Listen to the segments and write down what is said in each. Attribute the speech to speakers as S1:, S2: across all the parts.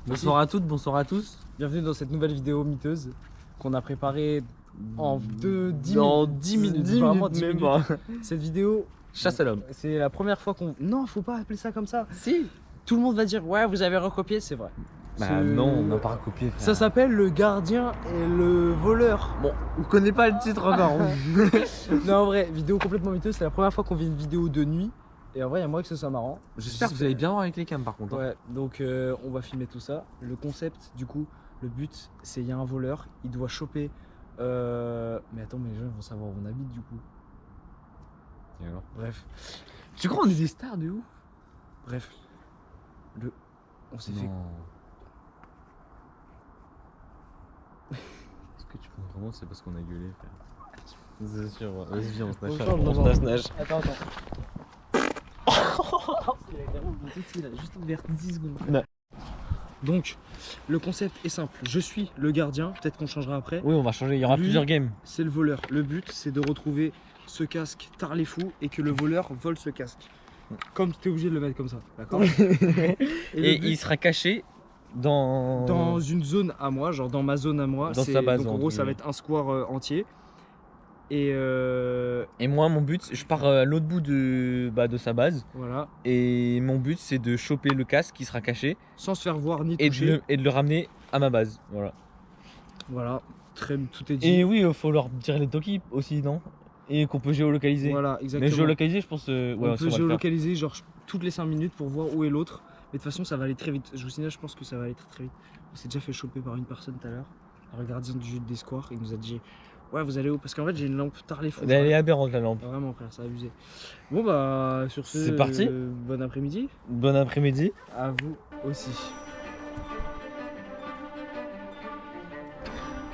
S1: Bonsoir à toutes, bonsoir à tous.
S2: Bienvenue dans cette nouvelle vidéo miteuse qu'on a préparée en 10 minutes.
S1: 10
S2: vraiment
S1: minutes
S2: 10
S1: même
S2: minutes.
S1: pas.
S2: Cette vidéo,
S1: Chasse à l'homme.
S2: c'est la première fois qu'on... Non, faut pas appeler ça comme ça.
S1: Si.
S2: Tout le monde va dire, ouais, vous avez recopié, c'est vrai.
S1: Bah non, on n'a pas recopié.
S2: Ça s'appelle Le Gardien et le Voleur.
S1: Bon, on connaît pas le titre encore.
S2: Non, en vrai, vidéo complètement miteuse, c'est la première fois qu'on fait une vidéo de nuit. Et en vrai, il y a moyen que ce soit marrant.
S1: J'espère que vous allez bien voir avec les cams par contre. Hein.
S2: Ouais, donc on va filmer tout ça. Le concept, du coup, le but, c'est il y a un voleur, il doit choper. Mais attends, mais les gens vont savoir où on habite du coup.
S1: Et alors
S2: Bref,
S1: Tu crois on est des stars de ouf?
S2: bref. On s'est fait.
S1: Est-ce que tu penses vraiment que c'est parce qu'on a gueulé, frère? C'est sûr, vas-y, viens, on se
S2: On
S1: nage.
S2: change,
S1: On
S2: non,
S1: se nage.
S2: Attends. Il a juste ouvert 10 secondes.
S1: Ouais.
S2: Donc, le concept est simple. Je suis le gardien, peut-être qu'on changera après.
S1: Oui, on va changer, il y aura
S2: Lui,
S1: plusieurs games.
S2: C'est le voleur. Le but, c'est de retrouver ce casque tard les fous et que le voleur vole ce casque. Comme tu es obligé de le mettre comme ça, d'accord?
S1: Et il sera caché
S2: dans une zone à moi, genre dans ma zone à moi.
S1: Dans sa base,
S2: donc en
S1: entre
S2: gros, ça va
S1: guillemets.
S2: être un square entier. Et
S1: Et moi, mon but, je pars à l'autre bout de sa base.
S2: voilà,
S1: Et mon but, c'est de choper le casque qui sera caché
S2: sans se faire voir ni
S1: et
S2: toucher.
S1: de le ramener à ma base. Voilà.
S2: Voilà, tout est dit.
S1: Et oui, il faut leur dire les Toki aussi, non? Et qu'on peut géolocaliser.
S2: Voilà, exactement.
S1: Mais géolocaliser, je pense.
S2: on
S1: Ouais,
S2: peut
S1: ça, va le faire.
S2: géolocaliser genre toutes les 5 minutes pour voir où est l'autre. Mais de toute façon, ça va aller très vite. Je vous signale, je pense que ça va aller très vite. On s'est déjà fait choper par une personne tout à l'heure. Le gardien du jeu des squares, il nous a dit, ouais, vous allez où? Parce qu'en fait, j'ai une lampe tard les fous.
S1: Elle est aberrante la lampe.
S2: Vraiment, frère, ça a abusé. Bon, bah, sur ce,
S1: C'est parti.
S2: Bon après-midi.
S1: Bon après-midi.
S2: À vous aussi.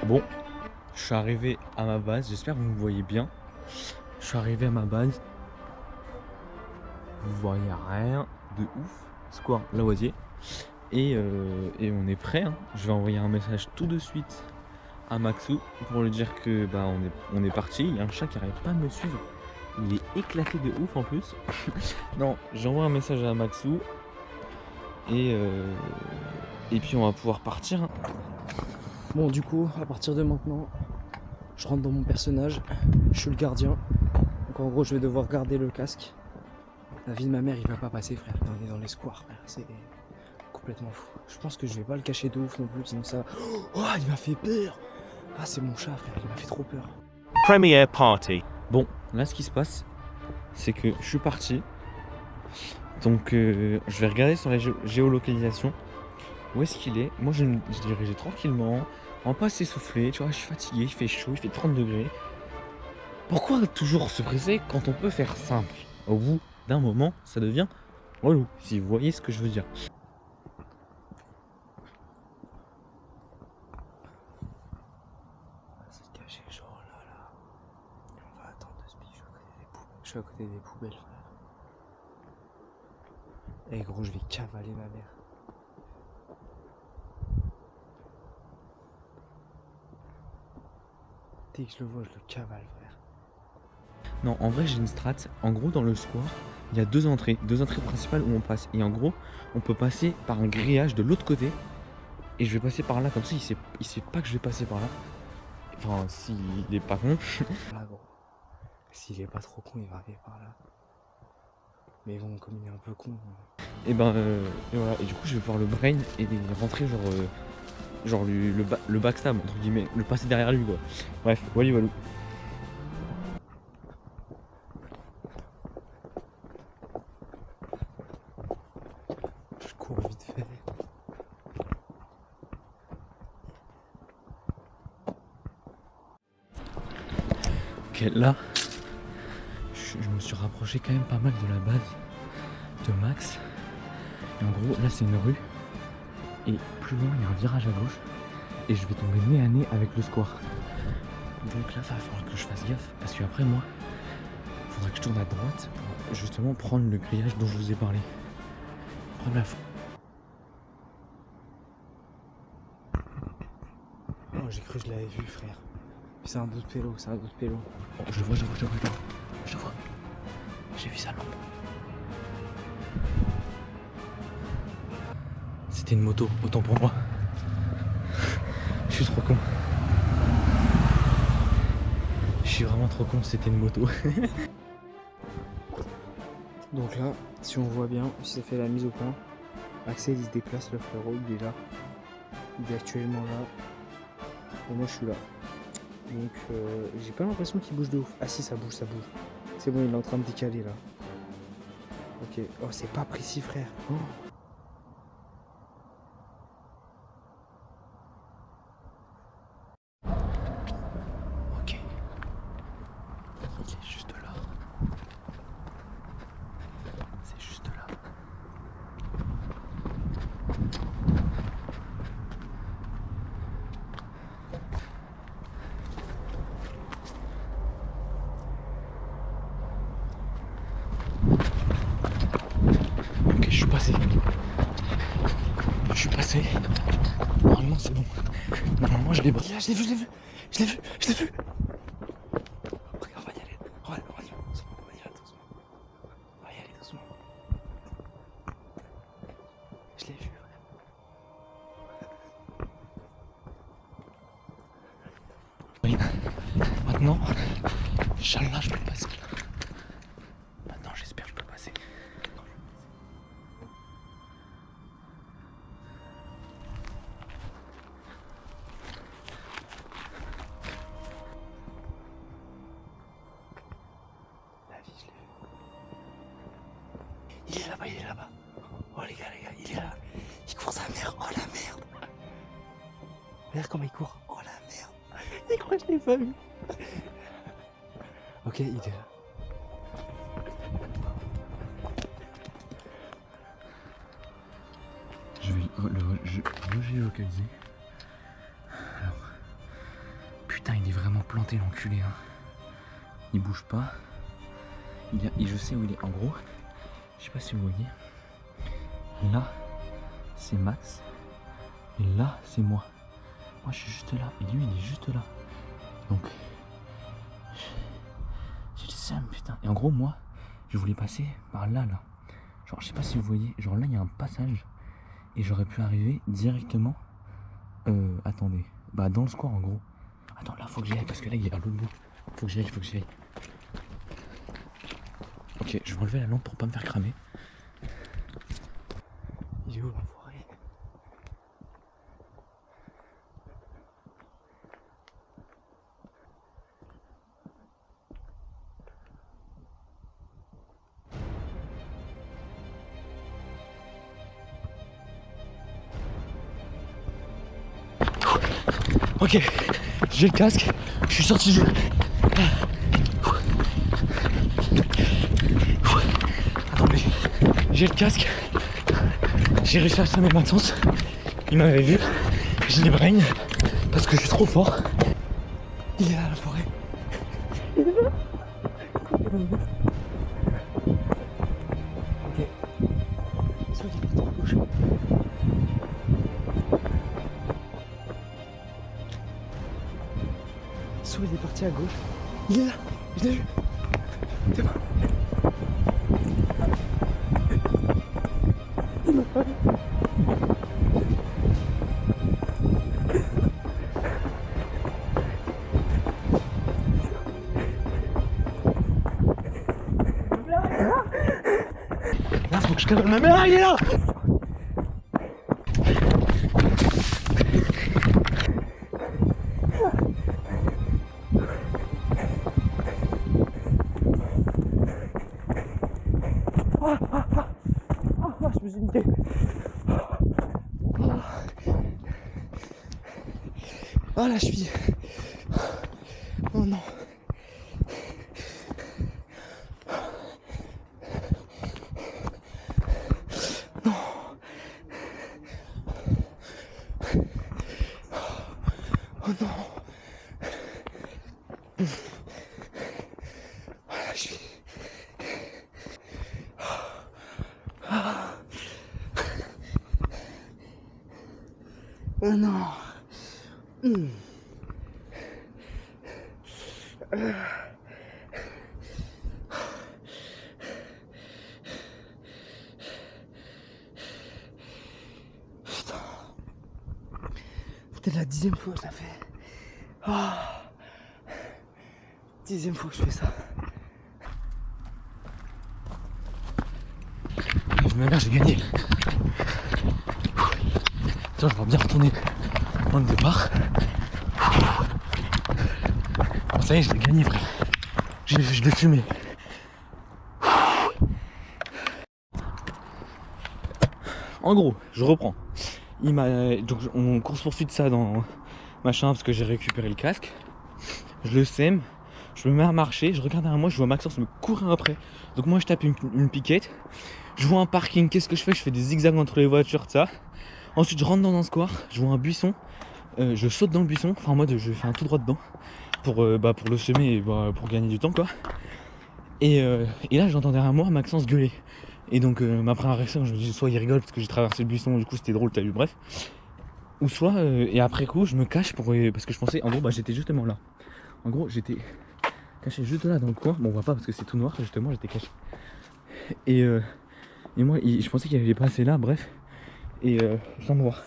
S1: Bon, je suis arrivé à ma base. J'espère que vous me voyez bien. Je suis arrivé à ma base. Vous voyez rien de ouf. Square Lavoisier. Et on est prêt. Hein. Je vais envoyer un message tout de suite à Maxou pour lui dire que bah on est parti. Il y a un chat qui n'arrive pas à me suivre. Il est éclaté de ouf en plus. Non, j'envoie un message à Maxou. Et puis on va pouvoir partir. Hein.
S2: Bon, du coup, à partir de maintenant, je rentre dans mon personnage. Je suis le gardien. Donc, en gros, je vais devoir garder le casque. La vie de ma mère, il va pas passer, frère. On est dans les squares, frère. C'est complètement fou. Je pense que je vais pas le cacher de ouf non plus, sinon ça. Oh, il m'a fait peur! Ah, c'est mon chat, frère. Il m'a fait trop peur.
S3: Premiere party.
S1: Bon, là ce qui se passe, c'est que je suis parti. Donc je vais regarder sur la géolocalisation où est-ce qu'il est. Moi je dirigeais tranquillement, en pas s'essouffler, tu vois, je suis fatigué, il fait chaud, il fait 30 degrés. Pourquoi toujours se presser quand on peut faire simple? Au bout d'un moment, ça devient relou, si vous voyez ce que je veux dire.
S2: On va se cacher, genre là. On va attendre de se piger. Je suis à côté des poubelles, frère. Eh gros, je vais cavaler ma mère. Dès que je le vois, je le cavale, frère.
S1: Non, en vrai j'ai une strat. En gros dans le square, il y a deux entrées principales où on passe. Et en gros, on peut passer par un grillage de l'autre côté. Et je vais passer par là, comme ça il sait pas que je vais passer par là. Enfin, s'il est pas con.
S2: Là, gros. S'il est pas trop con, il va arriver par là. Mais bon, comme il est un peu con.
S1: Et ben et voilà, et du coup je vais pouvoir le brain et rentrer genre le backstab entre guillemets, le passer derrière lui quoi. Bref, voilà.
S2: Je cours vite fait.
S1: Ok, là je me suis rapproché quand même pas mal de la base de Max. Et en gros là c'est une rue. Et plus loin il y a un virage à gauche. Et je vais tomber nez à nez avec le square. Donc là il va falloir que je fasse gaffe. Parce qu'après moi, il faudra que je tourne à droite pour justement prendre le grillage dont je vous ai parlé. Prendre la
S2: Oh, j'ai cru que je l'avais vu, frère. C'est un doute pélo,
S1: Oh, je le vois. J'ai vu sa lampe. c'était une moto, autant pour moi. Je suis trop con. Je suis vraiment trop con, c'était une moto.
S2: Donc là, si on voit bien, si ça fait la mise au point, Axel il se déplace, le frérot, il est là. Il est actuellement là. Et moi je suis là. Donc j'ai pas l'impression qu'il bouge de ouf. Ah si, ça bouge, ça bouge. C'est bon, il est en train de décaler là. Ok. Oh, c'est pas précis, frère. Oh.
S1: Ok. Il est juste là. C'est juste là. Ok, je suis passé. Je suis passé. Normalement, c'est bon. Normalement, je l'ai pris.
S2: Là, je l'ai vu, je l'ai vu. Je l'ai vu, je l'ai vu. Regarde, on va y aller. On va y aller doucement. On va y aller doucement. On va y aller doucement. Je l'ai vu, frère.
S1: Oui. Maintenant, Inch'Allah, je peux passer. Maintenant, j'espère que je peux passer.
S2: La vie, je l'ai vu. Il est là-bas, il est là-bas. Oh les gars, il est là. Il court sa mère. Oh la merde. Regarde comment il court. Oh la merde. Il croit que je l'ai pas vu. Ok, il est là.
S1: Je vais le géolocaliser. Alors, putain, il est vraiment planté l'enculé. Hein. Il bouge pas. Je sais où il est. En gros, je sais pas si vous voyez. Là, c'est Max. Et là, c'est moi. Moi, je suis juste là. Et lui, il est juste là. Donc, j'ai le seum, putain. Et en gros, moi, je voulais passer par là, là. Genre, je sais pas si vous voyez. Genre, là, il y a un passage. Et j'aurais pu arriver directement. Attendez. Bah, dans le square, en gros. Attends, là, faut que j'y aille parce que là, il est à l'autre bout. Faut que j'y aille, faut que j'y aille. Ok, je vais enlever la lampe pour pas me faire cramer.
S2: Il est où l'enfoiré?
S1: Ok, j'ai le casque, je suis sorti du... Attendez, j'ai le casque, j'ai réussi à semer Maxence, il m'avait vu, je l'ai brain parce que je suis trop fort.
S2: Il est là, la forêt. Ok. Soit il est parti à gauche. Soit il est parti à gauche. Il est là. Je l'ai vu. C'est bon. Il m'a pas vu.
S1: Là, faut que je calme ma mère, il est là.
S2: Je me suis niqué. Oh la cheville. Oh non. Non. Oh non. Oh la cheville. Oh non. Peut-être la 10e fois que je la fais. Ah. 10e fois que je fais ça.
S1: Ma mère, j'ai gagné. Tiens, je vais bien retourner au point de départ. Bon, ça y est, je l'ai gagné, frère. Je l'ai fumé. En gros, je reprends. Donc on course-poursuit de ça dans machin parce que j'ai récupéré le casque. Je le sème, je me mets à marcher, je regarde derrière moi, je vois Maxence me courir après. Donc moi je tape une piquette. Je vois un parking, qu'est-ce que je fais? Je fais des zigzags entre les voitures, ça. Ensuite je rentre dans un square, je vois un buisson, je saute dans le buisson, enfin en mode je fais un tout droit dedans pour le semer et pour gagner du temps quoi. Et là j'entends derrière moi Maxence gueuler. Et donc ma première réaction, je me dis soit il rigole parce que j'ai traversé le buisson, du coup c'était drôle, t'as vu, bref. Ou soit, et après coup je me cache parce que je pensais, en gros j'étais justement là. En gros j'étais caché juste là dans le coin, bon on voit pas parce que c'est tout noir, justement j'étais caché. Et moi je pensais qu'il allait passer là, bref. Et sans me voir.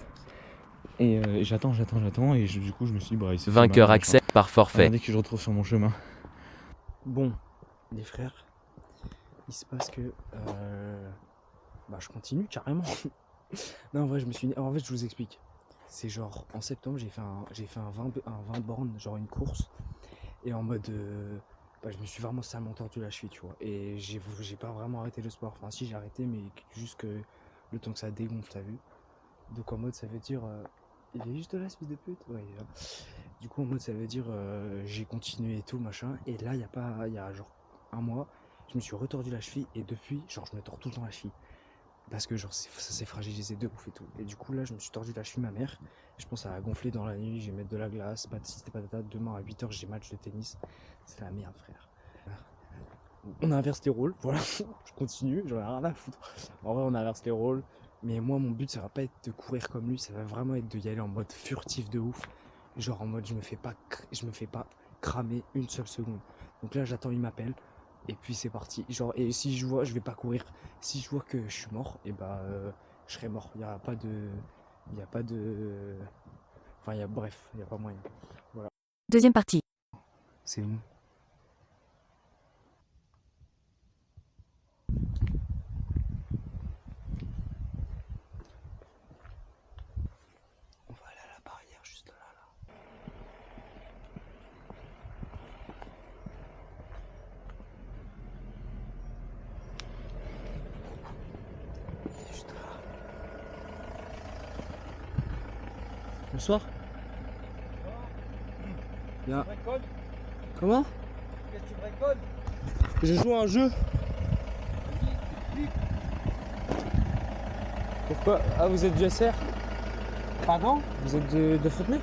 S1: Et j'attends, et du coup je me suis dit, il s'est fait
S4: Vainqueur
S1: mal,
S4: accepte par forfait.
S1: dès que je retrouve sur mon chemin.
S2: Bon, les frères, il se passe que je continue carrément. Non, en vrai, en fait, je vous explique. C'est genre en septembre, j'ai fait un 20 bornes, genre une course, et en mode, je me suis vraiment salement tordu la cheville, tu vois. Et j'ai pas vraiment arrêté le sport. Enfin, si j'ai arrêté, mais juste que le temps que ça dégonfle, t'as vu. Donc en mode, ça veut dire, il est juste là, ce fils de pute. Ouais, il est là. Du coup, en mode, ça veut dire, j'ai continué et tout, machin. Et là, il y a genre un mois, je me suis retordu la cheville, et depuis, genre, je me tords tout le temps la cheville. Parce que genre ça s'est fragilisé de ouf et tout. Et du coup là je me suis tordu la cheville, ma mère. Je pense que ça va gonfler dans la nuit, je vais mettre de la glace, patati patata. Demain à 8h j'ai match de tennis. C'est la merde, frère. On inverse les rôles, voilà. Je continue, j'en ai rien à foutre. En vrai on inverse les rôles. Mais moi mon but ça va pas être de courir comme lui, ça va vraiment être de y aller en mode furtif de ouf. Genre en mode je me fais pas cramer une seule seconde. Donc là j'attends, il m'appelle. Et puis c'est parti. Genre, et si je vois, je vais pas courir. Si je vois que je suis mort, et je serai mort. Il y a pas de. Enfin, bref, il y a pas moyen. Voilà.
S5: Deuxième partie.
S2: C'est où? On va aller à la barrière juste là. Juste là. Bonsoir. Bien. Comment?
S6: Qu'est-ce que tu bricoles?
S2: Je joue à un jeu. Pourquoi? Ah, vous êtes du SR?
S6: Pardon?
S2: Vous êtes de Fontenay?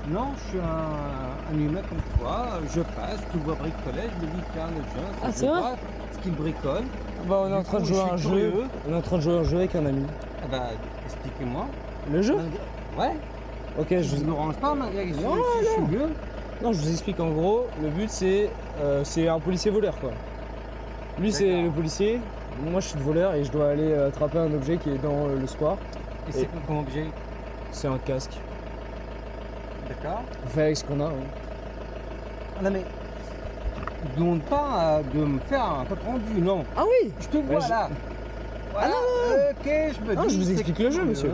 S6: Non, je suis un humain comme toi. Je passe, tu vois bricoler, je me dis tiens le jeune,
S2: Ah, c'est vrai?
S6: ce qu'il bricole.
S2: Bah, on est en train de jouer à un jeu. On est en train de jouer à un jeu avec un ami.
S6: Ah bah, expliquez-moi.
S2: Le jeu?
S6: Ouais.
S2: Ok,
S6: Je ne me range pas malgré que je
S2: Non,
S6: suis vieux.
S2: Non, je vous explique en gros, le but c'est un policier voleur quoi. Lui c'est
S6: D'accord.
S2: le policier, moi je suis le voleur et je dois aller attraper un objet qui est dans le square.
S6: Et c'est quoi comme objet?
S2: C'est un casque.
S6: D'accord.
S2: On fait avec ce qu'on a. Hein.
S6: Ah non mais, ne demande pas de me faire un compte rendu, non.
S2: Ah oui.
S6: Je te vois là. Voilà.
S2: non,
S6: Ok, je me
S2: Non,
S6: dis.
S2: je vous
S6: c'est
S2: explique le jeu,
S6: curieux.
S2: monsieur.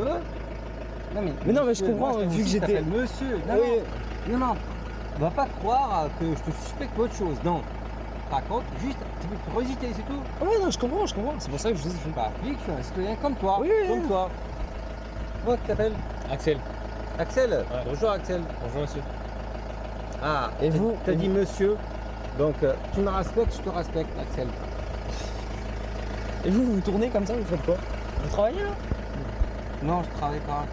S6: Non
S2: Mais non, mais je comprends,
S6: moi,
S2: vu que j'étais-
S6: t'appelles monsieur. Non,
S2: Oui.
S6: non, non. Va pas croire que je te suspecte autre chose. Non. Par contre, juste un petit peu de curiosité, c'est tout.
S2: Ah ouais non je comprends. C'est pour ça que je vous
S6: Je suis
S2: explique.
S6: pas flic, je suis un citoyen comme toi.
S2: Oui, oui,
S6: comme
S2: oui.
S6: toi. Comment tu t'appelles?
S2: Axel.
S6: Axel. Bonjour Axel.
S2: Bonjour monsieur.
S6: Ah,
S2: Et vous?
S6: T'as dit monsieur. Donc tu me respectes, je te respecte, Axel.
S2: Et vous tournez comme ça, vous faites quoi? Vous travaillez là?
S6: Non, je travaille pas.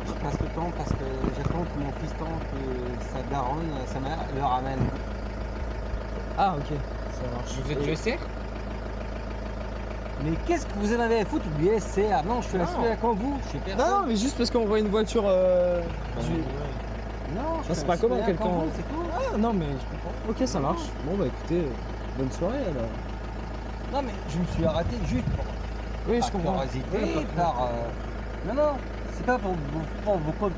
S6: Je passe le temps parce que j'attends que mon fiston, que sa daronne, sa mère, le ramène.
S2: Ah ok, ça marche.
S6: Vous êtes du SR? Mais qu'est-ce que vous en avez à foutre du SR? Non, je suis un citoyen comme vous, je suis personne.
S2: Non, mais juste parce qu'on voit une voiture du...
S6: Non, je
S2: c'est
S6: suis
S2: pas
S6: un
S2: comment
S6: citoyen
S2: quelqu'un-
S6: comme vous, c'est tout.
S2: Ah non mais je comprends. Ok ça marche. Bon bah écoutez, bonne soirée alors.
S6: Non, mais je me suis arrêté juste
S2: Oui
S6: par
S2: je comprends.
S6: curiosité,
S2: Ouais,
S6: par... Non, non, c'est pas pour vous contrôler.